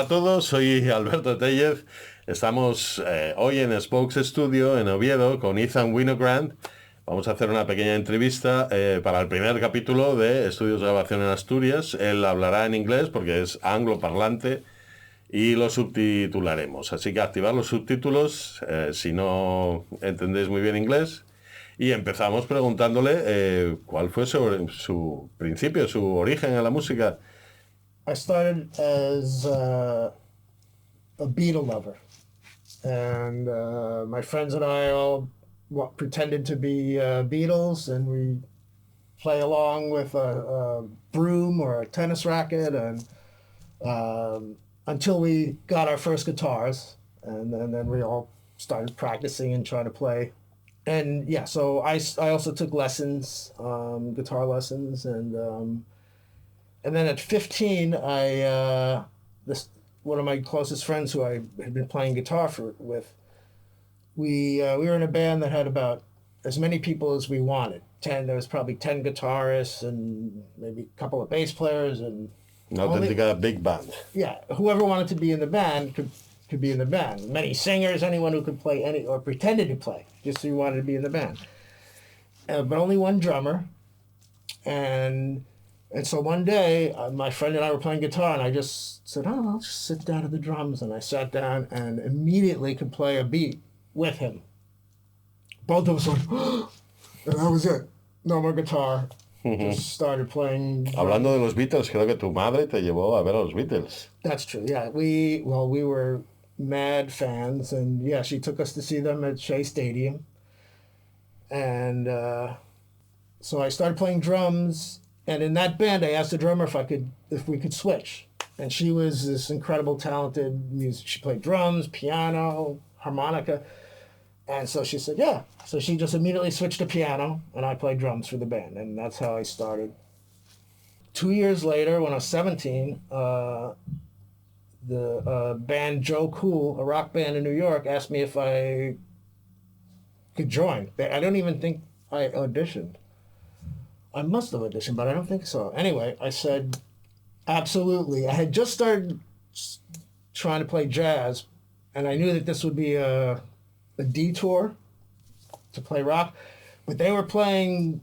a todos, soy Alberto Tellez. Estamos hoy en Spokes Studio en Oviedo con Ethan Winogrand. Vamos a hacer una pequeña entrevista para el primer capítulo de Estudios de Grabación en Asturias. Él hablará en inglés porque es angloparlante y lo subtitularemos. Así que activar los subtítulos si no entendéis muy bien inglés. Y empezamos preguntándole cuál fue su principio, su origen en la música. I started as a Beatle lover, and my friends and I all pretended to be Beatles, and we play along with a broom or a tennis racket, and until we got our first guitars, and then we all started practicing and trying to play. And yeah, so I also took lessons, guitar lessons, and then at 15, one of my closest friends who I had been playing guitar with, we were in a band that had about as many people as we wanted. There was probably 10 guitarists and maybe a couple of bass players and An authentic big band. Yeah, whoever wanted to be in the band could be in the band. Many singers, anyone who could play any or pretended to play, just so you wanted to be in the band. But only one drummer, and so one day, my friend and I were playing guitar, and I just said, I'll just sit down to the drums. And I sat down and immediately could play a beat with him. Both of us went, and that was it. No more guitar. Just started playing. Hablando de los Beatles, creo que tu madre te llevó a ver a los Beatles. That's true, yeah. We were mad fans, and yeah, she took us to see them at Shea Stadium. And so I started playing drums. And in that band, I asked the drummer if we could switch. And she was this incredible, talented music. She played drums, piano, harmonica. And so she said, yeah. So she just immediately switched to piano, and I played drums for the band. And that's how I started. 2 years later, when I was 17, the band Joe Cool, a rock band in New York, asked me if I could join. I don't even think I auditioned. I must have auditioned, but I don't think so. Anyway, I said, absolutely. I had just started trying to play jazz, and I knew that this would be a detour to play rock. But they were gigging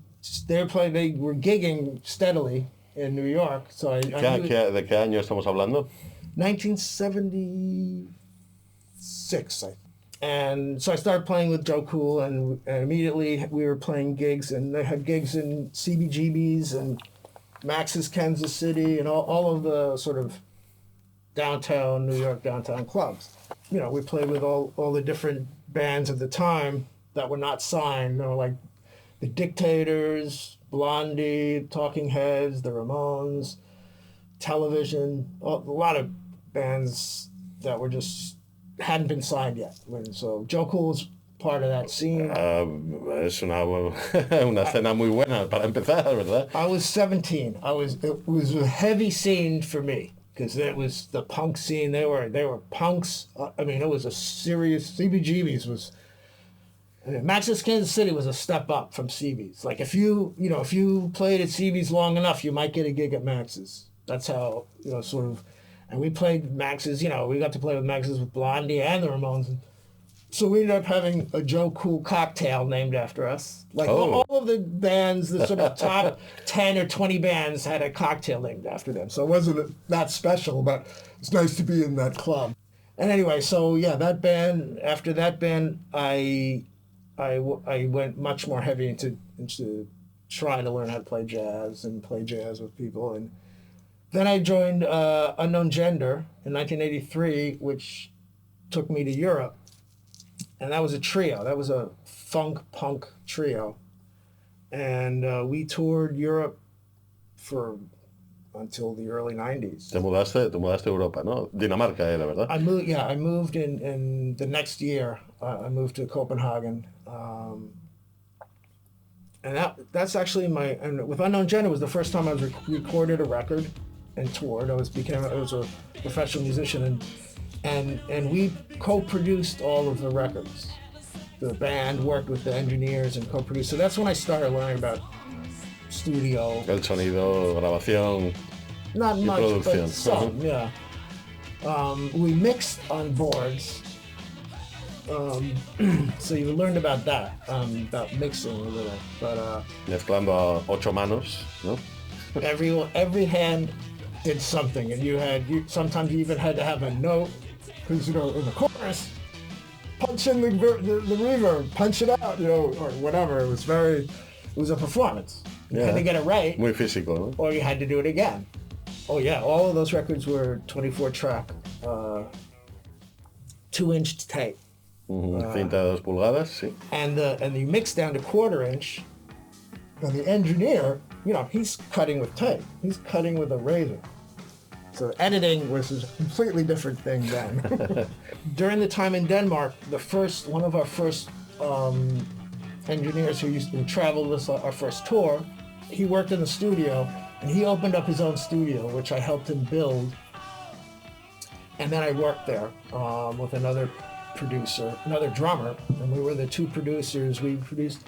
steadily in New York. So ¿De qué año estamos hablando? 1976, I think. And so I started playing with Joe Cool, and immediately we were playing gigs, and they had gigs in CBGB's and Max's Kansas City and all of the sort of downtown, New York downtown clubs. You know, we played with all the different bands at the time that were not signed, like the Dictators, Blondie, Talking Heads, the Ramones, Television, a lot of bands that were just hadn't been signed yet. So Joe Cool was part of that scene. Es una escena muy buena para empezar, ¿verdad? I was 17. It was a heavy scene for me because it was the punk scene. They were punks. I mean, it was a serious. CBGB's was. Max's Kansas City was a step up from CB's. Like if you played at CB's long enough, you might get a gig at Max's. That's how sort of. And we played Max's, we got to play with Max's with Blondie and the Ramones. So we ended up having a Joe Cool cocktail named after us. Like all of the bands, the sort of top 10 or 20 bands had a cocktail named after them. So it wasn't that special, but it's nice to be in that club. And anyway, so yeah, after that band, I went much more heavy into trying to learn how to play jazz and play jazz with people. And then I joined Unknown Gender in 1983, which took me to Europe. And that was a trio. That was a funk-punk trio. And we toured Europe until the early 90s. Te mudaste a Europa, ¿no? Dinamarca era, ¿verdad? I moved in the next year. I moved to Copenhagen. And that's actually with Unknown Gender was the first time I recorded a record and toured. I was a professional musician, and we co-produced all of the records. The band worked with the engineers and co-produced. So that's when I started learning about studio. El sonido, grabación. Not y much, producción. but some, yeah. We mixed on boards. So you learned about that, about mixing a little. But Mezclando a ocho manos, ¿no? every hand did something, and sometimes you even had to have a note, because in the chorus, punch in the reverb, punch it out, or whatever. It was a performance. You had to get it right. Muy físico, ¿no? Or you had to do it again. Oh yeah, all of those records were 24 track, 2-inch tape. Cinta de 2 pulgadas, sí. And you mix down to 1/4 inch. And the engineer, he's cutting with tape. He's cutting with a razor. So editing was a completely different thing then. During the time in Denmark, one of our first engineers who traveled with us our first tour, he worked in the studio, and he opened up his own studio, which I helped him build. And then I worked there with another producer, another drummer, and we were the two producers. We produced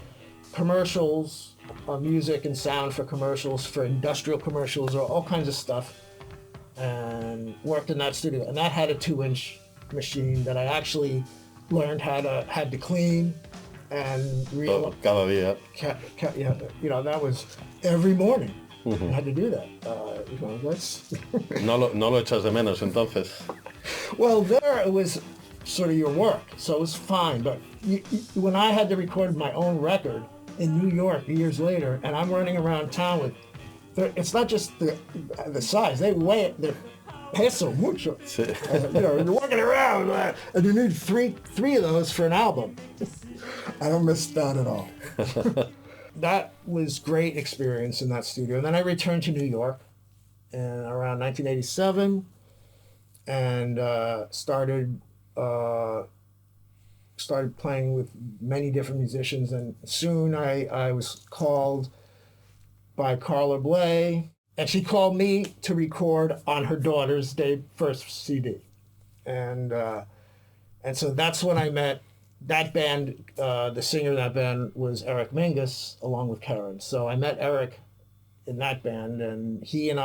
commercials, music and sound for commercials, for industrial commercials, or all kinds of stuff, and worked in that studio. And that had a 2-inch machine that I actually learned had to clean and cada día. That was every morning. I had to do that. No lo echas de menos entonces. Well, there it was sort of your work, so it was fine. But when I had to record my own record in New York years later, and I'm running around town with, it's not just the size, they weigh it, they're peso mucho. Sí. You're walking around, and you need three of those for an album. I don't miss that at all. That was great experience in that studio. And then I returned to New York around 1987 and started playing with many different musicians. And soon I was called by Carla Bley, and she called me to record on her daughter's first CD. And so that's when I met that band. The singer of that band was Eric Mingus, along with Karen. So I met Eric in that band, and he and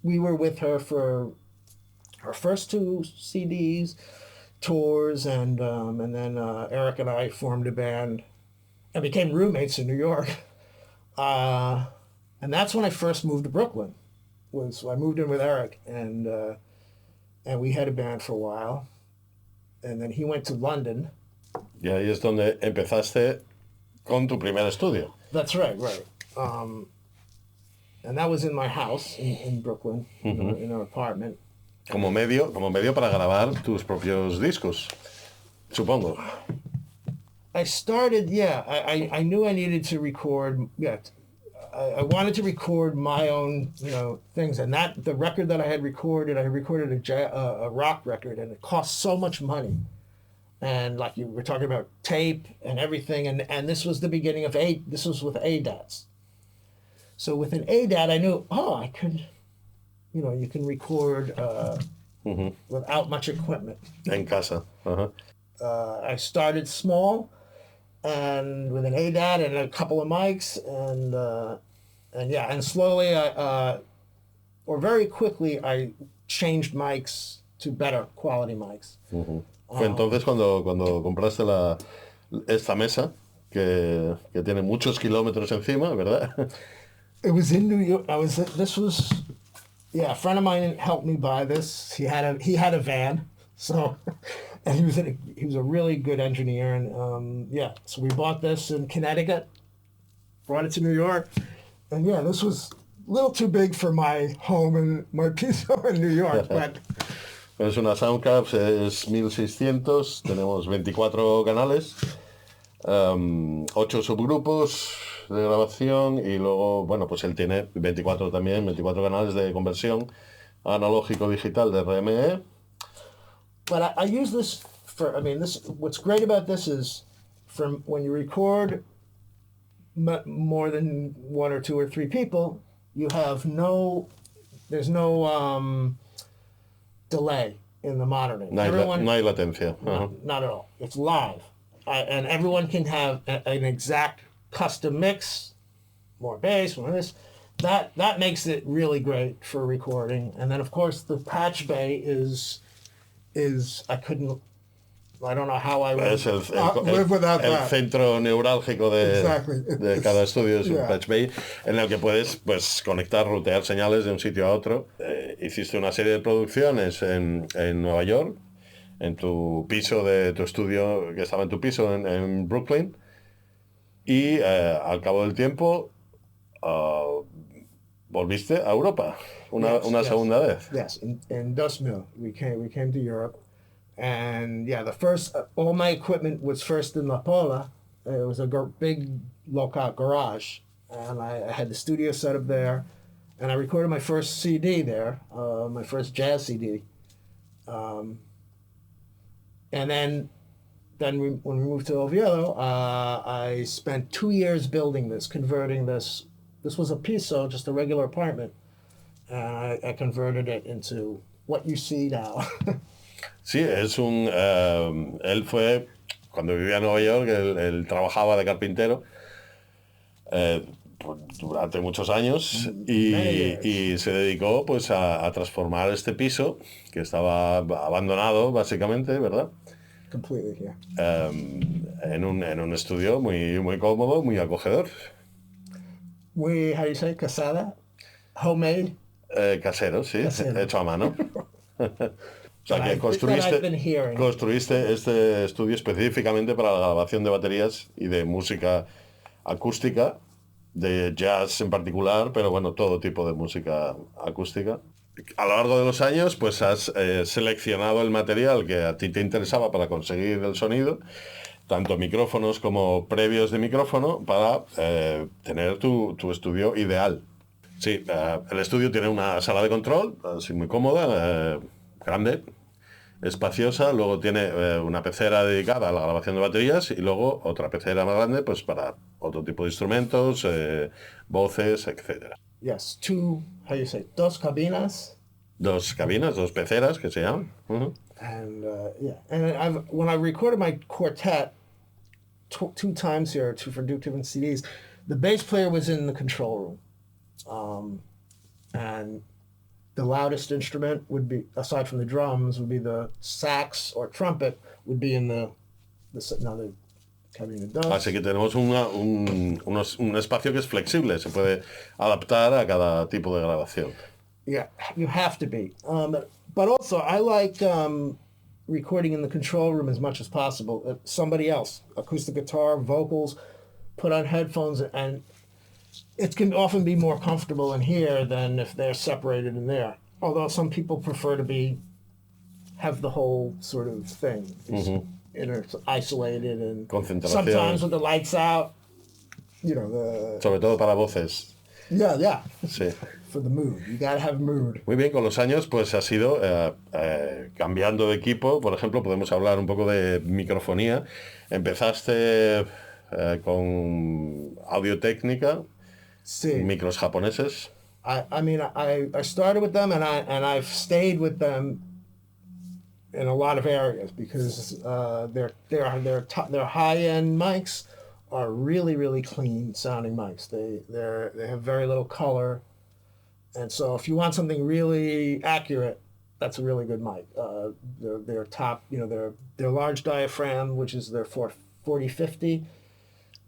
we were with her for her first 2 CDs, tours, and then Eric and I formed a band and became roommates in New York. And that's when I first moved to Brooklyn. I moved in with Eric, and we had a band for a while. And then he went to London. Y ahí es donde empezaste con tu primer estudio. That's right. And that was in my house in Brooklyn, in our apartment. Como medio para grabar tus propios discos, supongo. I started, I knew I needed to record, I wanted to record my own, things. And the record that I recorded a rock record, and it cost so much money. And like you were talking about tape and everything, and this was the beginning of this was with ADATs. So with an ADAT, I knew, I could, you can record without much equipment. En casa. I started small, and with an ADAT and a couple of mics, and slowly, or very quickly, I changed mics to better quality mics. Fue entonces cuando compraste esta mesa que tiene muchos kilómetros encima, ¿verdad? It was in New York. A friend of mine helped me buy this. He had a van, so, and he was a really good engineer, and so we bought this in Connecticut, brought it to New York, and this was a little too big for my home and my piso in New York, but. Es una Soundcraft, es 1600, tenemos 24 canales, 8 subgrupos de grabación, y luego, pues él tiene 24 canales de conversión analógico digital de RME. But I use this what's great about this is from when you record more than 1 or 2 or 3 people, there's no delay in the monitoring. No hay latencia. Not at all. It's live. And everyone can have an exact custom mix, more bass, more this. that makes it really great for recording. And then of course the patch bay is I don't know how I would Es live without el that. centro neurálgico Exactly. de cada estudio, es un Yeah. patch bay en el que puedes pues conectar, rutear señales de un sitio a otro. Hiciste una serie de producciones en Nueva York, en tu piso de tu estudio, que estaba en tu piso en Brooklyn, y al cabo del tiempo volviste a Europa una Yes. segunda vez. Yes, in Dust Mill, we came to Europe, and yeah, the first all my equipment was first in La Pola. It was a big local garage, and I had the studio set up there, and I recorded my first CD there, my first jazz CD, and then when we moved to Oviedo, I spent 2 years building this, converting this. This was a piso, just a regular apartment. And I converted it into what you see now. Sí, él fue, cuando vivía en Nueva York, él trabajaba de carpintero durante muchos años y se dedicó pues a transformar este piso, que estaba abandonado básicamente, ¿verdad? Completely, yeah. En un estudio muy cómodo, muy acogedor. Muy, how do you say, casada? Homemade? Casero, sí, Casero. hecho a mano. O sea, que construiste este estudio específicamente para la grabación de baterías y de música acústica, de jazz en particular, pero bueno, todo tipo de música acústica. A lo largo de los años, pues has seleccionado el material que a ti te interesaba para conseguir el sonido, tanto micrófonos como previos de micrófono, para tener tu estudio ideal. Sí, el estudio tiene una sala de control, así muy cómoda, grande, espaciosa, luego tiene una pecera dedicada a la grabación de baterías y luego otra pecera más grande pues para otro tipo de instrumentos, voces, etc. Yes, how you say, dos cabinas. Dos cabinas, dos peceras que se llaman. Uh-huh. And yeah, and when I recorded my quartet two times here, two for Duke different CDs, the bass player was in the control room. And the loudest instrument would be, aside from the drums, would be the sax or trumpet, would be in the another cabina dos. Así que tenemos un espacio que es flexible, se puede adaptar a cada tipo de grabación. Yeah, you have to be. But also, I like recording in the control room as much as possible. Somebody else, acoustic guitar, vocals, put on headphones, and it can often be more comfortable in here than if they're separated in there. Although some people prefer to have the whole sort of thing. It's isolated and sometimes with the lights out, you know. Sobre todo para voces. Yeah. Sí. For the mood. You gotta have mood. Muy bien, con los años pues ha sido cambiando de equipo. Por ejemplo, podemos hablar un poco de microfonía. Empezaste con Audio-Técnica. Sí. Micros japoneses. I mean, I started with them and I've stayed with them in a lot of areas because their high-end mics are really, really clean sounding mics. They have very little color, and so if you want something really accurate, that's a really good mic. Their top, you know, their large diaphragm, which is their 4050,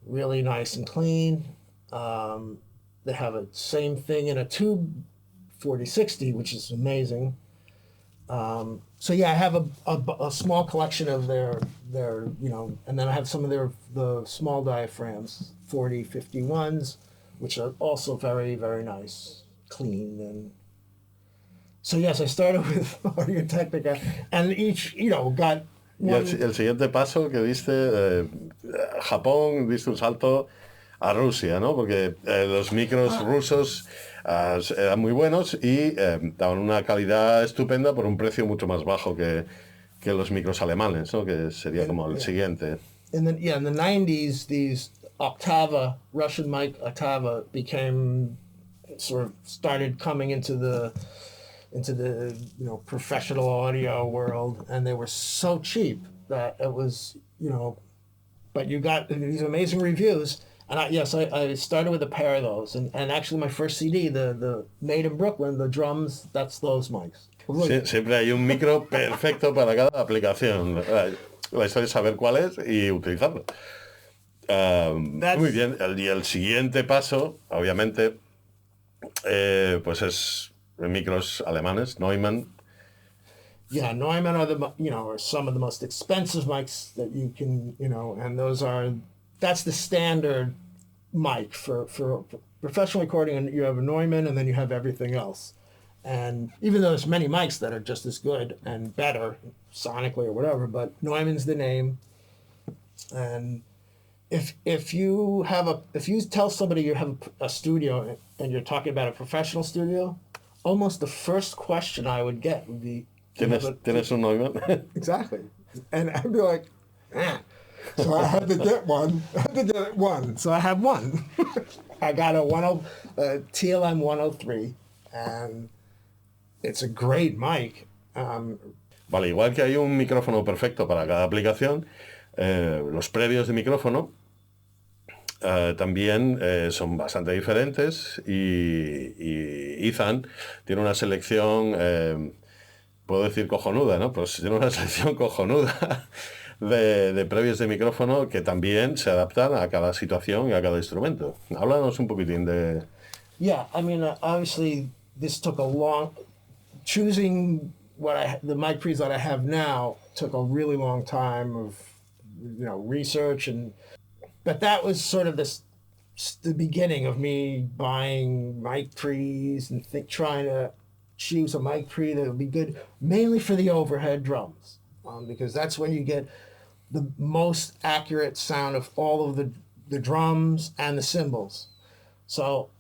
really nice and clean. They have a same thing in a tube 4060, which is amazing. So yeah, I have a small collection of their you know, and then I have some of the small diaphragms, 4051s, which are also very, very nice, clean. And so yes, I started with Audio-Técnica, and each, you know, got one. Y el siguiente paso que diste, Japón, diste un salto a Rusia, ¿no? Porque los micros rusos eran muy buenos y daban una calidad estupenda por un precio mucho más bajo que los micros alemanes, ¿no? Que sería como el siguiente. In the 90s, these Octava, Russian mic Octava started coming into the you know, professional audio world, and they were so cheap that it was, you know, but you got these amazing reviews. And I started with a pair of those. And actually my first CD, the Made in Brooklyn, the drums, that's those mics. Siempre hay un micro perfecto para cada aplicación. La historia es saber cuál es y utilizarlo. Muy bien. Y el siguiente paso, obviamente, pues es micros alemanes, Neumann. Yeah, Neumann are some of the most expensive mics that you can, and that's the standard mic for professional recording, and you have a Neumann and then you have everything else. And even though there's many mics that are just as good and better sonically or whatever, but Neumann's the name. And if you tell somebody you have a studio and you're talking about a professional studio, almost the first question I would get would be, ¿Tienes un Neumann? Exactly. And I'd be like, So I had to get one. So I have one. I got a TLM 103, and it's a great mic. Vale, igual que hay un micrófono perfecto para cada aplicación, los previos de micrófono también son bastante diferentes y Ethan tiene una selección, puedo decir cojonuda, ¿no? Pues tiene una selección cojonuda de previos de micrófono que también se adaptan a cada situación y a cada instrumento. Háblanos un poquitín de... Yeah, I mean, obviously this took a long... Choosing the mic pre's that I have now took a really long time of, research but that was sort of the beginning of me buying mic pre's and trying to choose a mic pre that would be good, mainly for the overhead drums, because that's when you get the most accurate sound of all of the drums and the cymbals. So,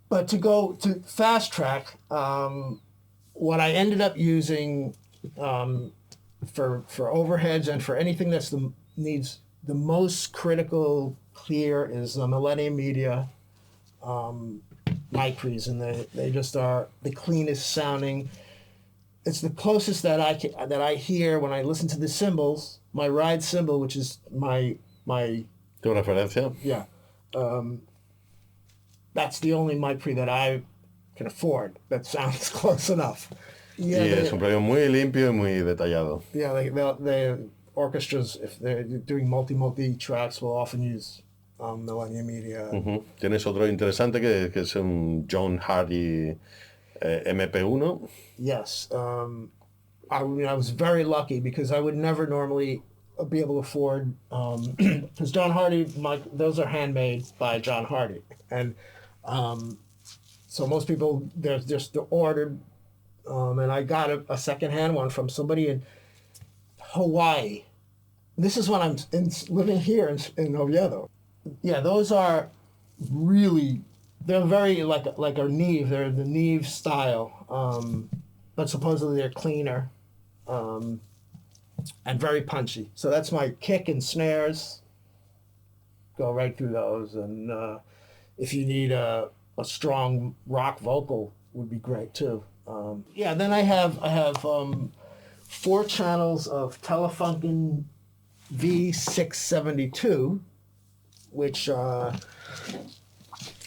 but to go to fast track, what I ended up using for overheads and for anything that's needs the most critical clear is the Millennium Media mic pre's, and they just are the cleanest sounding. It's the closest that I hear when I listen to the cymbals. My ride cymbal, which is my ¿Tu referencia? Yeah. That's the only mic pre that I can afford that sounds close enough. Yeah, y es un predio muy limpio y muy detallado. Yeah, the orchestras, if they're doing multi tracks, will often use Millennium Media. Uh-huh. Tienes otro interesante que es un John Hardy MP1. Yes. I was very lucky because I would never normally be able to afford, because John Hardy, those are handmade by John Hardy. And so most people, they're just ordered, and I got a secondhand one from somebody in Hawaii. This is when I'm living here in Oviedo. Yeah, those are really, they're very like a Neve. They're the Neve style, but supposedly they're cleaner and very punchy. So that's my kick and snares. Go right through those, and if you need a strong rock vocal, would be great too. Then I have 4 channels of Telefunken V672, which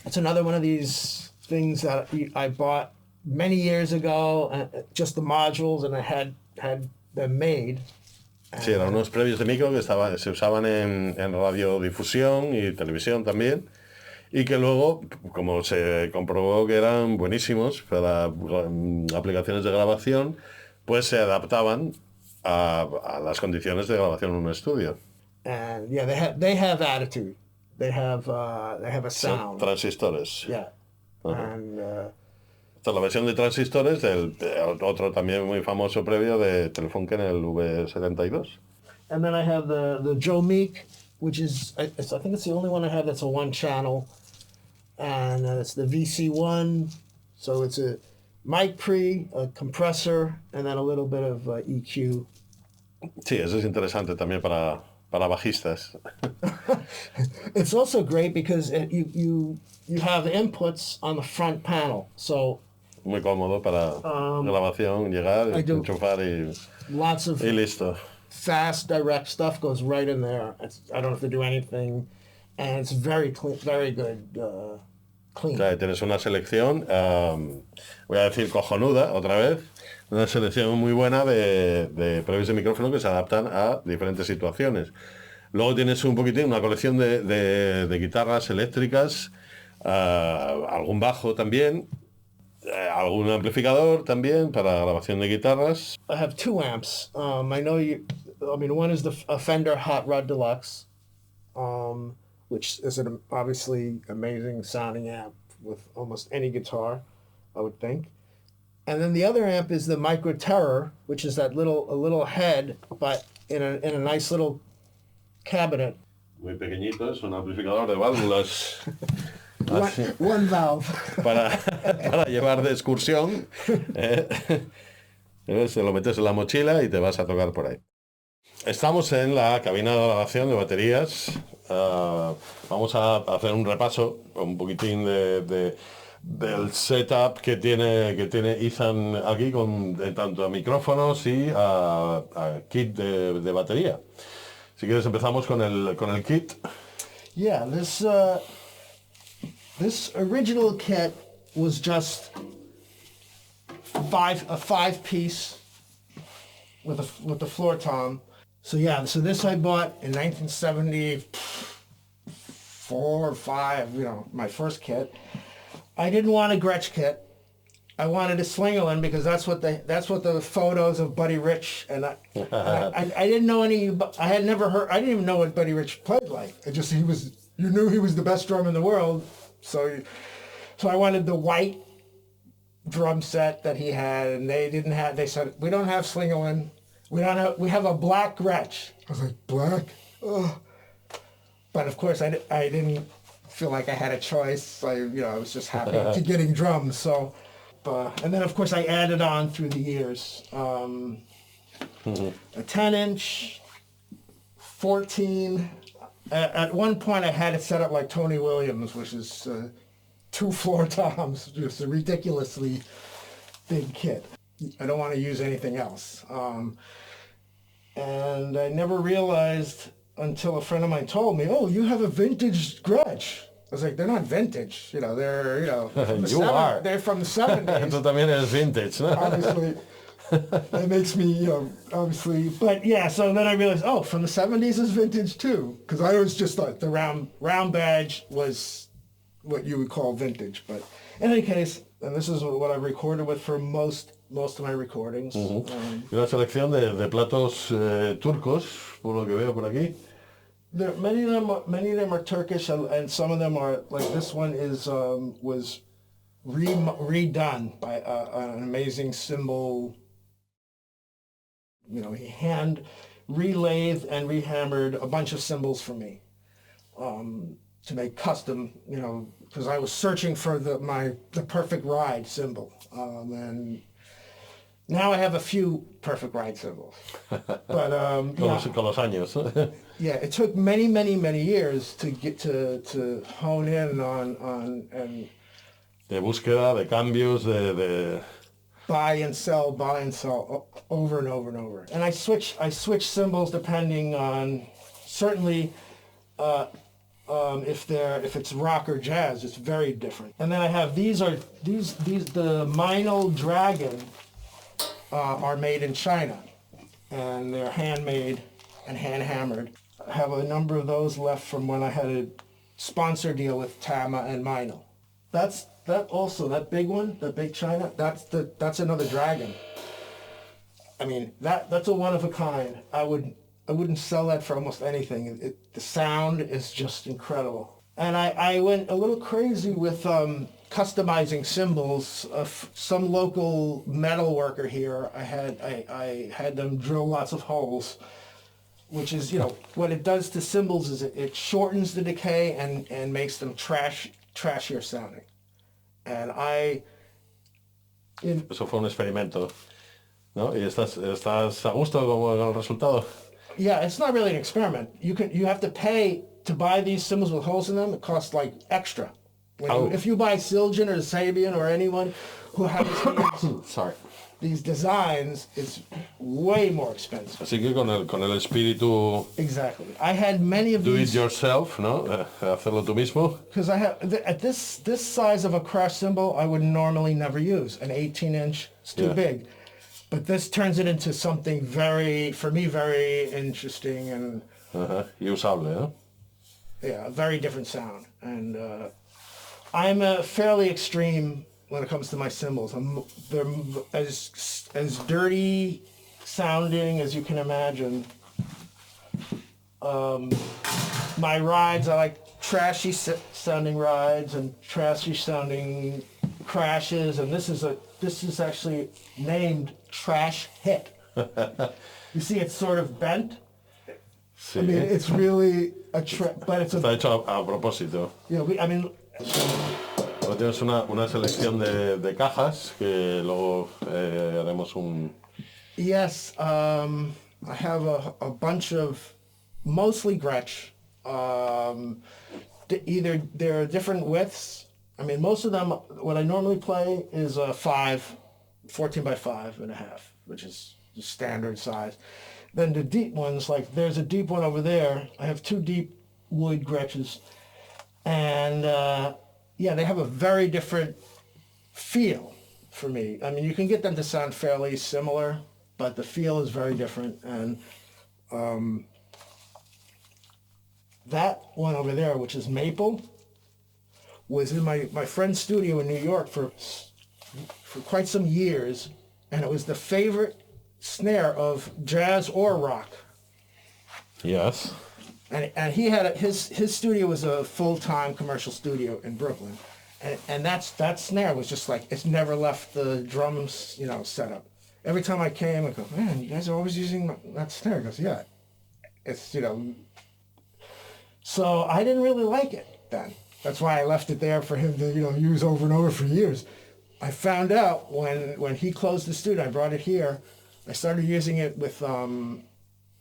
it's another one of these things that I bought many years ago, just the modules, and I had them made. Sí, eran unos previos de micro que se usaban en radiodifusión y televisión también, y que luego, como se comprobó que eran buenísimos para aplicaciones de grabación, pues se adaptaban a las condiciones de grabación en un estudio. And yeah, they have attitude. They have a sound. Transistores. Yeah. Uh-huh. And esta es la versión de transistores del otro también muy famoso previo de Telefunken, el V72. And then I have the Joe Meek, which is, I think it's the only one I have that's a 1-channel, and it's the VC1. So it's a mic pre, a compressor, and then a little bit of EQ. Sí, eso es interesante también para bajistas. It's also great because you have inputs on the front panel, so muy cómodo para grabación, llegar, enchufar y listo. fast, direct stuff goes right in there. I don't have to do anything, and it's very clean, very good, clean. O sea, tienes una selección, voy a decir cojonuda otra vez, una selección muy buena de previos de micrófono que se adaptan a diferentes situaciones. Luego tienes un poquitín, una colección de guitarras eléctricas, algún bajo también, algún amplificador también para grabación de guitarras. I have two amps. One is a Fender Hot Rod Deluxe, which is an obviously amazing sounding amp with almost any guitar, I would think. And then the other amp is the Micro Terror, which is a little head, but in a nice little cabinet. Muy pequeñito, es un amplificador de válvulas. One valve. para llevar de excursión. Se lo metes en la mochila y te vas a tocar por ahí. Estamos en la cabina de grabación de baterías. Vamos a hacer un repaso, un poquitín del setup que tiene Ethan aquí, con tanto a micrófonos y a kit de batería. Si quieres empezamos con el kit. Yeah, this original kit was just a five-piece with the floor tom. So this I bought in 1974 or 5, my first kit. I didn't want a Gretsch kit. I wanted a Slingerland because that's what the photos of Buddy Rich and I didn't know any. I had never heard. I didn't even know what Buddy Rich played like. You knew he was the best drummer in the world. So I wanted the white drum set that he had, and they said, we don't have Slingerland. We have a black Gretsch. I was like, black? Ugh. But of course I didn't feel like I had a choice. I was just happy to getting drums. So, and then of course I added on through the years. A 10-inch, 14. At one point I had it set up like Tony Williams, which is 2 floor toms, just a ridiculously big kit. I don't want to use anything else. And I never realized until a friend of mine told me, oh, you have a vintage Gretsch. I was like, they're not vintage. They're, from they're from the 70s. Tú también eres vintage, ¿no? Obviously. That makes me, obviously. But yeah, so then I realized, oh, from the 70s is vintage too. Because I always just thought the round badge was what you would call vintage. But in any case, and this is what I've recorded with for most of my recordings. Y una selección de platos turcos, por lo que veo por aquí. Many of them are Turkish, and some of them are, like this one was redone by an amazing cymbal. He hand relathed and rehammered a bunch of cymbals for me to make custom, because I was searching for the perfect ride cymbal. And now I have a few perfect ride cymbals. But con los años. Yeah, it took many, many, many years to get to hone in on and de búsqueda, de cambios, de buy and sell over and over and over. And I switch cymbals depending on, certainly if it's rock or jazz, it's very different. And then I have the Meinl Dragon are made in China, and they're handmade and hand hammered. I have a number of those left from when I had a sponsor deal with Tama and Meinl. That big one, the big China, that's another Dragon. I mean, that's a one of a kind. I wouldn't sell that for almost anything. The sound is just incredible. And I went a little crazy with customizing cymbals. Some local metal worker here, I had them drill lots of holes, which is, what it does to cymbals is it shortens the decay and makes them trashier sounding. And Eso fue un experimento, ¿no? ¿Y estás a gusto con el resultado? Yeah, it's not really an experiment. You have to pay to buy these cymbals with holes in them. It costs like extra. If you buy Siljan or Sabian or anyone who has Sorry. these designs is way more expensive. Así que con el espíritu Exactly. I had many of do it these yourself, ¿no? Hacerlo tú mismo. because I have at this size of a crash cymbal I would normally never use. An 18-inch is too Yeah. big, but this turns it into something for me very interesting and Ajá. Y usable, ¿no? yeah, a very different sound. And I'm fairly extreme when it comes to my cymbals. They're as dirty sounding as you can imagine. My rides, I like trashy sounding rides and trashy sounding crashes, and this is actually named Trash Hit. You see, it's sort of bent. Sí. I mean, it's really but it's Está hecho a propósito. I mean, Ahora tienes una selección de cajas que luego haremos un... yes, I have a bunch of mostly Gretsch. Either there are different widths. I mean, most of them, what I normally play is a 14 by 5.5, which is the standard size. Then the deep ones, like there's a deep one over there. I have 2 deep wood Gretsches. And yeah, they have a very different feel for me. I mean, you can get them to sound fairly similar, but the feel is very different. And that one over there, which is maple, was in my friend's studio in New York for quite some years, and it was the favorite snare of jazz or rock. Yes. And he had his studio was a full-time commercial studio in Brooklyn, and that snare was just like it's never left the drums setup. Every time I came, I go, man, you guys are always using that snare. He goes, yeah, it's So I didn't really like it then. That's why I left it there for him to use over and over for years. I found out when he closed the studio, I brought it here. I started using it with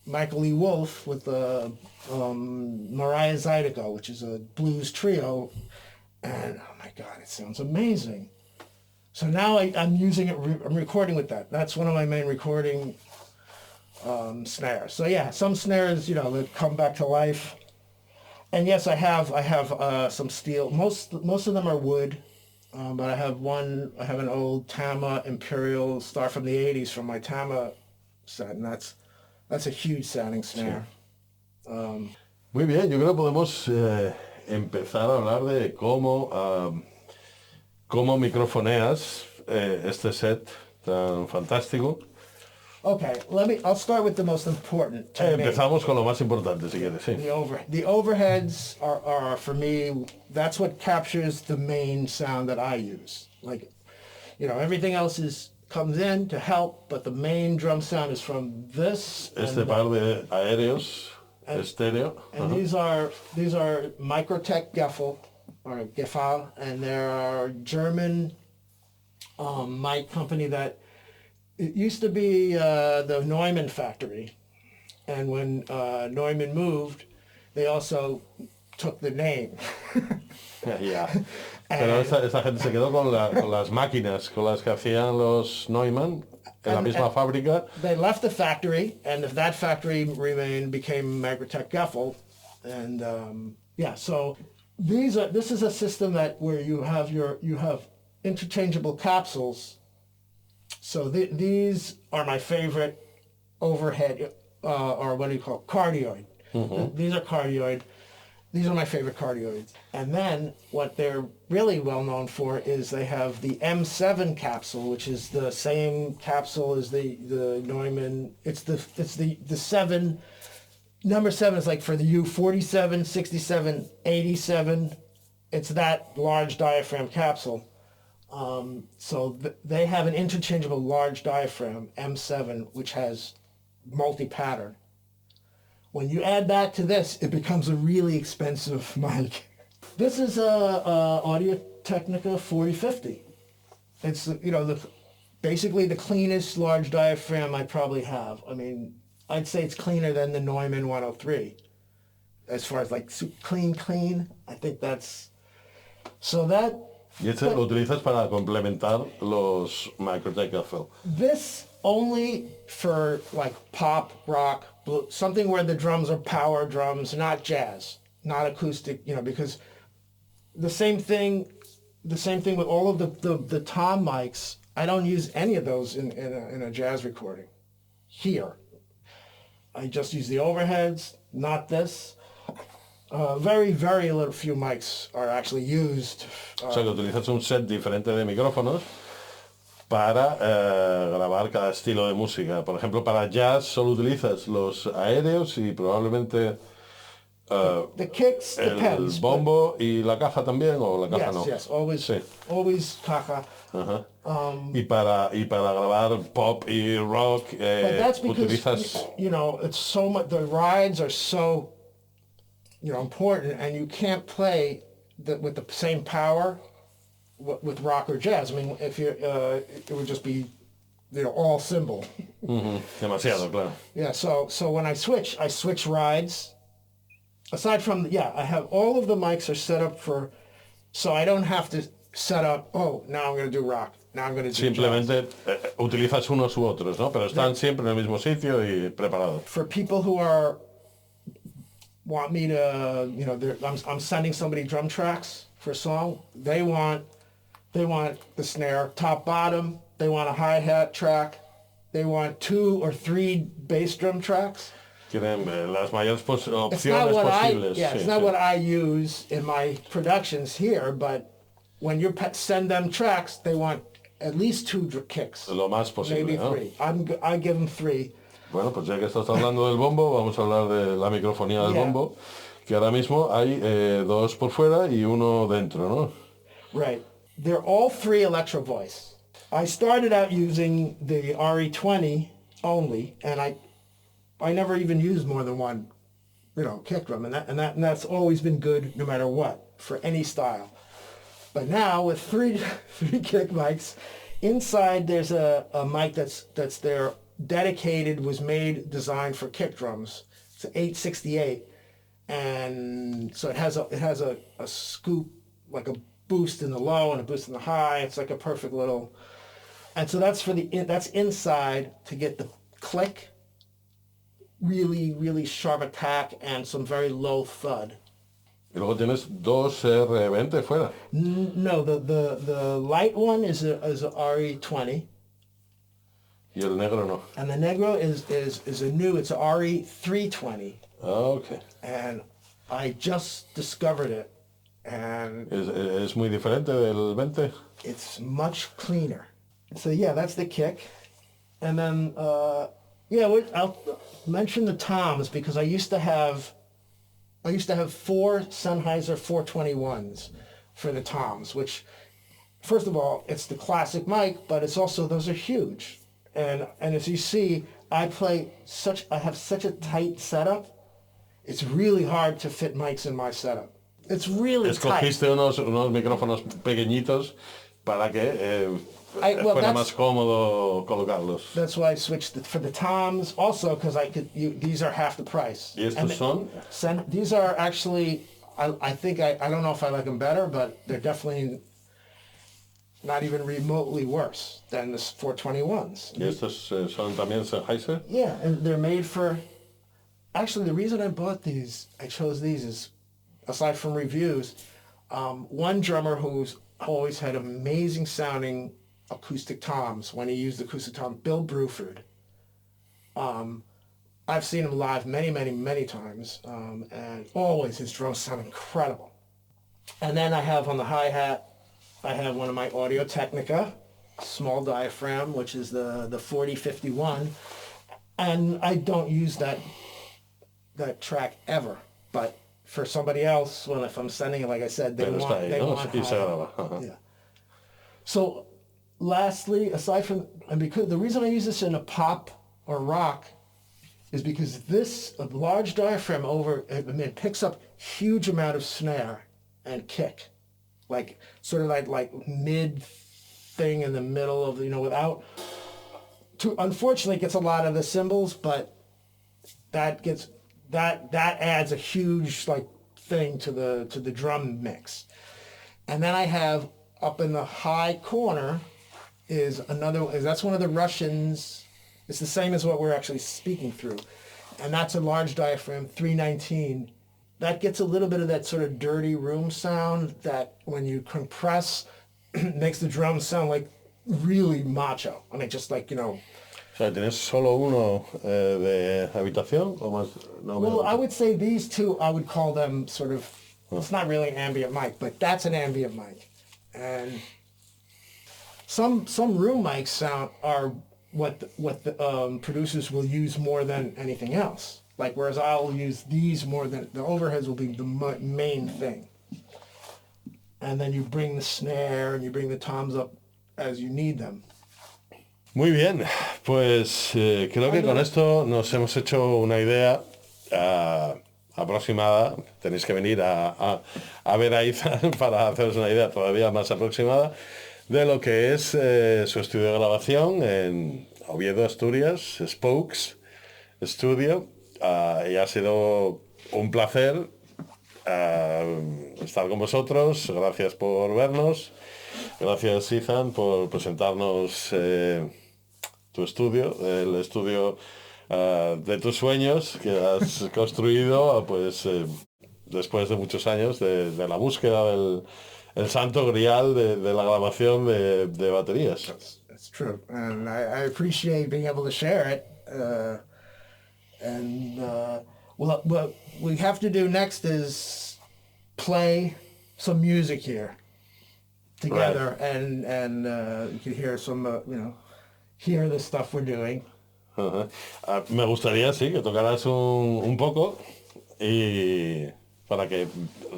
Michael E. Wolf with the Mariah Zydeco, which is a blues trio, and oh my God, it sounds amazing. So now I'm using it. I'm recording with that. That's one of my main recording snares. So yeah, some snares that come back to life. And yes, I have some steel. Most of them are wood, but I have an old Tama Imperial Star from the '80s from my Tama set, and that's a huge sounding snare. Muy bien, yo creo que podemos empezar a hablar de cómo microfoneas este set tan fantástico. Okay, I'll start with the most important to me. Empezamos con lo más importante, si quieres, sí. The overheads are for me, that's what captures the main sound that I use. Like, everything else comes in to help, but the main drum sound is from this. Este par de aéreos, estéreo. And these are Microtech Gefel, or Gefal, and they're a German mic company that it used to be the Neumann factory, and when Neumann moved, they also took the name. Yeah. Pero esta gente se quedó con las máquinas con las que hacían los Neumann en la misma fábrica. They left the factory, and if that factory became Microtech Gefel, and yeah. So this is a system where you have interchangeable capsules. So these are my favorite overhead, or what do you call it? Cardioid. Mm-hmm. These are cardioid. These are my favorite cardioids. And then what they're really well known for is they have the M7 capsule, which is the same capsule as the Neumann. It's the 7. Number 7 is like for the U47, 67, 87. It's that large diaphragm capsule. So they have an interchangeable large diaphragm, M7, which has multi-pattern. When you add that to this, it becomes a really expensive mic. This is a Audio-Technica 4050. It's basically the cleanest large diaphragm I probably have. I mean, I'd say it's cleaner than the Neumann 103. As far as like clean, I think that's so that. Y este lo utilizas para complementar los Microtech FL. This only for like pop, rock, blues, something where the drums are power drums, not jazz, not acoustic, because the same thing with all of the tom mics. I don't use any of those in a jazz recording here. I just use the overheads, not this. Very, very little few mics are actually used. O sea, que utilizas un set diferente de micrófonos para grabar cada estilo de música. Por ejemplo, para jazz solo utilizas los aéreos y probablemente The kicks el depends. bombo y la caja también, o la caja Yes, no. yes, always, Sí. always caja. Ajá. Y para grabar pop y rock But that's because utilizas... it's so much. The rides are so important, and you can't play with the same power with rock or jazz. I mean, if you it would just be all cymbal. Demasiado, claro. Yeah. So when I switch rides. Aside from I have all of the mics are set up so I don't have to set up. Oh, now I'm going to do rock. Now I'm going to do Simplemente jazz. utilizas unos u otros, ¿no? Pero están siempre en el mismo sitio y preparados. For people who want me to, I'm sending somebody drum tracks for a song. They want the snare top bottom. They want a hi-hat track. They want 2 or 3 bass drum tracks. Quieren las mayores opciones It's not posibles. it's not what I use in my productions here, but when you send them tracks, they want at least 2 kicks. Lo más posible, Maybe ¿no? 3. I give them 3. Bueno, pues ya que estás hablando del bombo, vamos a hablar de la microfonía del bombo, que ahora mismo hay 2 por fuera y 1 dentro, ¿no? Right. They're all 3 Electro Voice. I started out using the RE20 only, and I never even used more than 1, kick drum, and that's always been good no matter what for any style. But now with 3 kick mics, inside there's a mic that's there dedicated, designed for kick drums. It's an 868, and so it has a scoop, like a boost in the low and a boost in the high. It's like a perfect little, and so that's that's inside to get the click, really, really sharp attack, and some very low thud. Y luego tienes 2 R20 fuera. No, the light one is a RE20. Y el negro no. And the Negro is it's a RE320. Okay. And I just discovered it, and Es muy diferente del 20. it's much cleaner. So that's the kick. And then, I'll mention the toms because I used to have 4 Sennheiser 421s for the toms, which, first of all, it's the classic mic, but it's also, those are huge. And as you see, I have such a tight setup. It's really hard to fit mics in my setup. It's really Escogiste tight. unos micrófonos pequeñitos para que fuera más cómodo colocarlos. That's why I switched for the toms. Also, because these are half the price. ¿Y estos son? These are actually, I think, I don't know if I like them better, but they're definitely not even remotely worse than the 421s. ¿Y estos son también Sennheiser? Yeah, and they're made for, actually the reason I chose these is, aside from reviews, one drummer who's always had amazing sounding acoustic toms when he used acoustic tom, Bill Bruford. I've seen him live many, many, many times, and always his drums sound incredible. And then I have on the hi-hat, I have one of my Audio-Technica, small diaphragm, which is the 4051, and I don't use that track ever, but for somebody else, if I'm sending it, like I said, they want hi-hat. Yeah. So lastly, aside from, and because the reason I use this in a pop or rock is because this large diaphragm it picks up huge amount of snare and kick, like sort of like mid thing in the middle of unfortunately it gets a lot of the cymbals, but that adds a huge thing to the drum mix. And then I have up in the high corner that's one of the Russians. It's the same as what we're actually speaking through. And that's a large diaphragm, 319. That gets a little bit of that sort of dirty room sound that when you compress makes the drums sound like really macho. I mean, just like, O sea, ¿tienes solo uno de habitación o más? No, well, I would say these two, I would call them sort of, it's not really an ambient mic, but that's an ambient mic. And some room mics sound are what the producers will use more than anything else. Like, whereas I'll use these more than, the overheads will be the main thing. And then you bring the snare and you bring the toms up as you need them. Muy bien, pues creo que con esto nos hemos hecho una idea aproximada. Tenéis que venir a ver a Ethan para haceros una idea todavía más aproximada de lo que es su estudio de grabación en Oviedo, Asturias, Spokes Studio. Y ha sido un placer estar con vosotros. Gracias por vernos. Gracias, Ethan, por presentarnos tu estudio, el estudio de tus sueños que has construido pues después de muchos años de la búsqueda del el santo grial de la grabación de baterías. That's true, and I appreciate being able to share it. What we have to do next is play some music here together, right. and you can hear some, hear the stuff we're doing. Uh-huh. Me gustaría, sí, que tocaras un poco y para que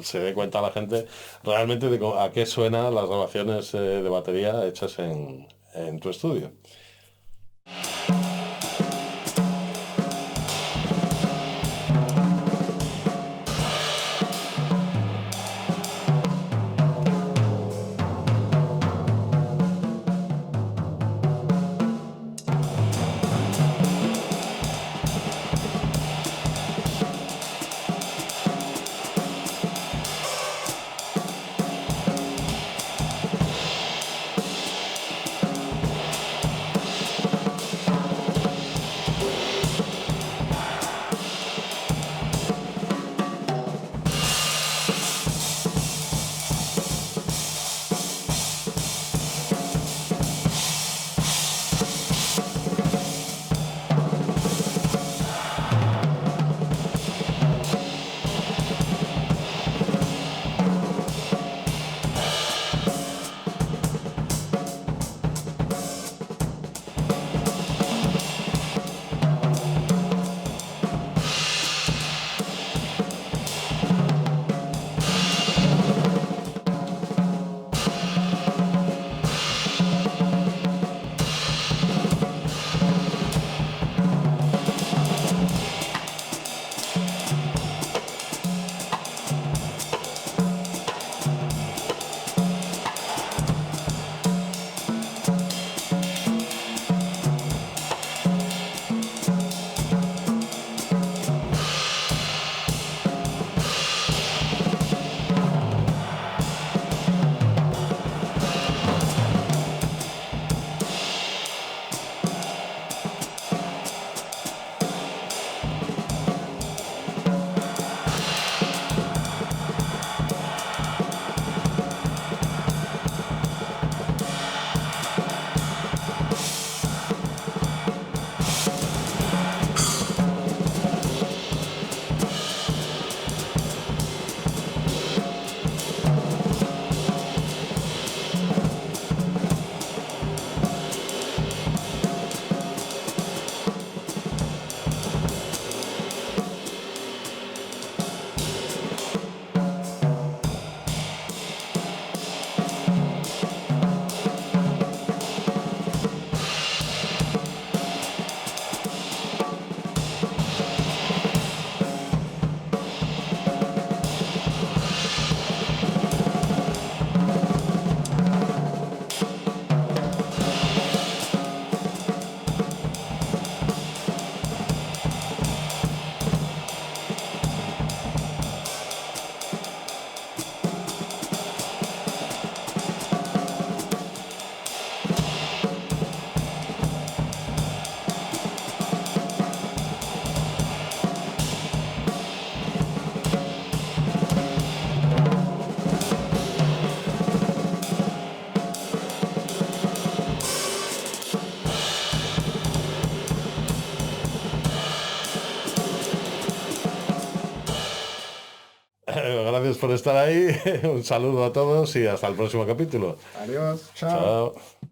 se dé cuenta la gente realmente de a qué suenan las grabaciones de batería hechas en tu estudio. gracias por estar ahí. Un saludo a todos y hasta el próximo capítulo. Adiós. Chao. Chao.